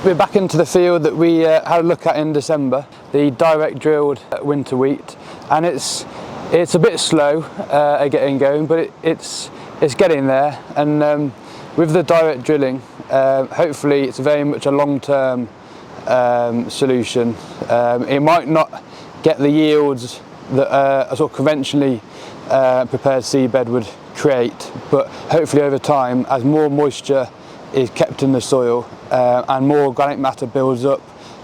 We're back into the field that we had a look at in December, the direct drilled winter wheat, and it's a bit slow at getting going, but it's getting there. And with the direct drilling, hopefully it's very much a long-term solution. It might not get the yields that a sort of conventionally prepared seedbed would create, but hopefully over time, as more moisture is kept in the soil and more organic matter builds up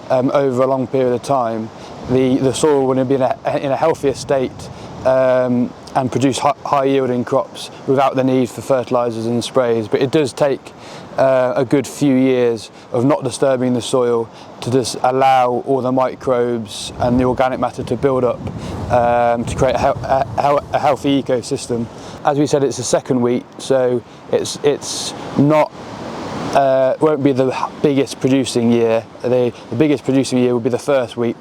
over a long period of time, the soil will be in a healthier state and produce high yielding crops without the need for fertilisers and sprays. But it does take a good few years of not disturbing the soil to just allow all the microbes and the organic matter to build up to create a healthy ecosystem. As we said, it's the second wheat, so it's not won't be the biggest producing year. The biggest producing year will be the first wheat,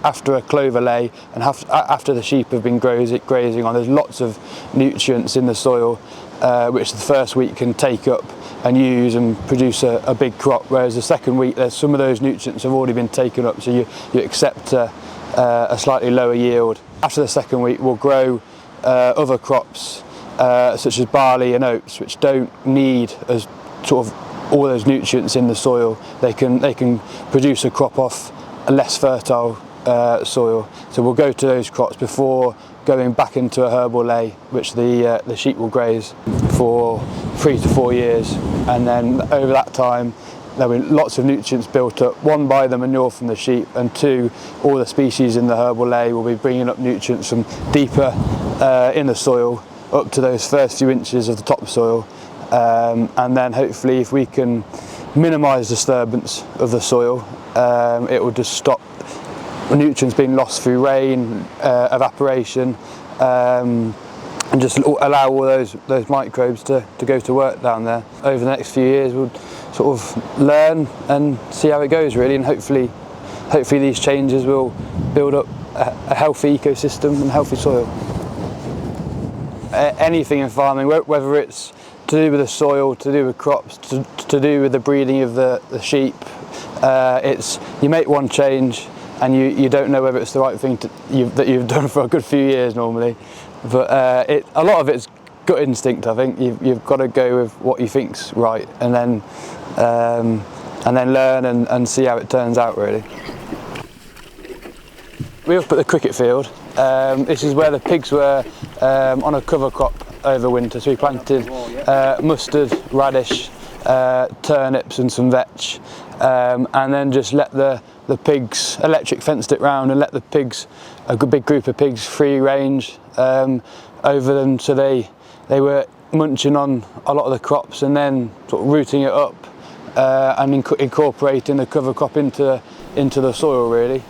after a clover lay and after the sheep have been grazing on. There's lots of nutrients in the soil which the first wheat can take up and use and produce a big crop, whereas the second wheat, some of those nutrients have already been taken up, so you accept a slightly lower yield. After the second wheat, we'll grow other crops such as barley and oats, which don't need as sort of all those nutrients in the soil. They can produce a crop off a less fertile soil. So we'll go to those crops before going back into a herbal lay, which the sheep will graze for 3 to 4 years, and then over that time there'll be lots of nutrients built up, one by the manure from the sheep, and two, all the species in the herbal lay will be bringing up nutrients from deeper in the soil up to those first few inches of the topsoil. And then hopefully, if we can minimise disturbance of the soil, it will just stop nutrients being lost through rain, evaporation, and just allow all those microbes to go to work down there. Over the next few years, we'll sort of learn and see how it goes, really, and hopefully these changes will build up a healthy ecosystem and healthy soil. Anything in farming, whether it's to do with the soil, to do with crops, to do with the breeding of the sheep, you make one change and you don't know whether it's the right thing that you've done for a good few years normally. But a lot of it's gut instinct. I think you've got to go with what you think's right, and then learn and see how it turns out, really. We're up at the cricket field. This is where the pigs were on a cover crop over winter, so we planted mustard, radish, turnips and some vetch, and then just let the pigs, electric fenced it round and let the pigs, a big group of pigs, free range over them, so they were munching on a lot of the crops and then sort of rooting it up and incorporating the cover crop into the soil, really.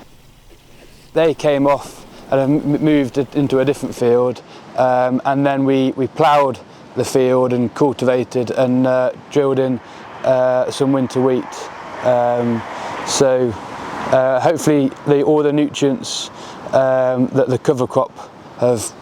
They came off and moved into a different field, and then we ploughed the field and cultivated and drilled in some winter wheat. So hopefully all the nutrients that the cover crop have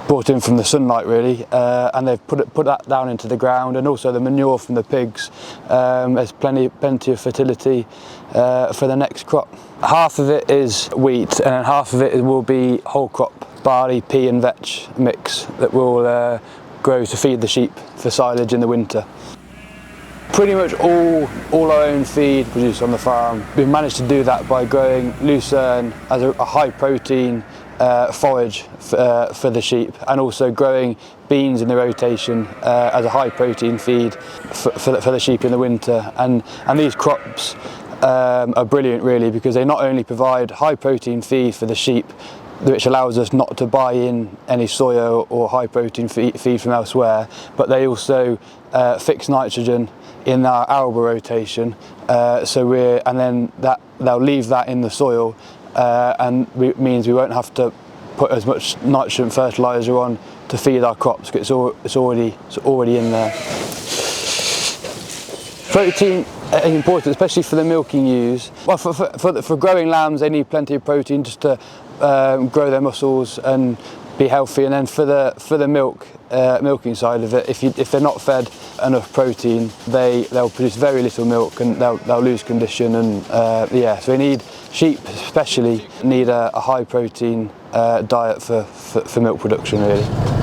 brought in from the sunlight, really, and they've put that down into the ground, and also the manure from the pigs. There's plenty of fertility for the next crop. Half of it is wheat, and then half of it will be whole crop barley, pea and vetch mix that will grow to feed the sheep for silage in the winter. Pretty much all our own feed produced on the farm. We've managed to do that by growing lucerne as a high protein forage for the sheep, and also growing beans in the rotation as a high protein feed for the sheep in the winter. And these crops are brilliant, really, because they not only provide high protein feed for the sheep, which allows us not to buy in any soya or high protein feed from elsewhere, but they also fix nitrogen in our arable rotation, and then they'll leave that in the soil, and it means we won't have to put as much nitrogen fertiliser on to feed our crops, because it's already in there. Protein is important, especially for the milking ewes. Well, for growing lambs, they need plenty of protein just to grow their muscles and be healthy. And then for the milking side of it, if they're not fed enough protein, they'll produce very little milk and they'll lose condition. And yeah, so sheep especially need a high protein diet for milk production, really.